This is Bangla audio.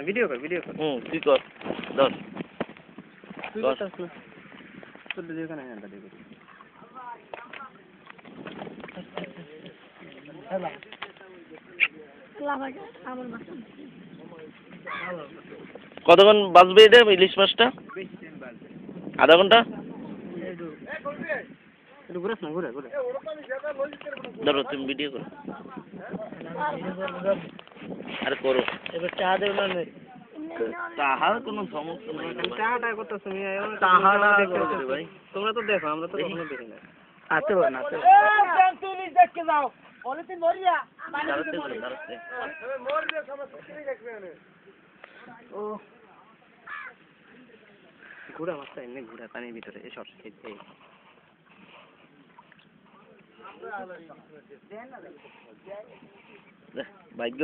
ভিডিও কর তুই কর ধর কতক্ষণ বাজবে এটা ইলিশ মাছটা? আধা ঘন্টা। ধরো তুমি ভিডিও করো আর করো এবার চা দেব না তাহার কোনো সমস্যা নেই চাটা কত তুমি তাহারা ভাই তোমরা তো দেখো আমরা তো কখনো দেখি না আতে না তুমি দেখতে যাও পলিথিন ভরিয়া পানি দিতে বলে মরবে সমস্যা কি দেখবে না ও ঘোড়া মাছটা এমনি ঘোড়া পানির ভিতরে সব খেতে ভাগ্য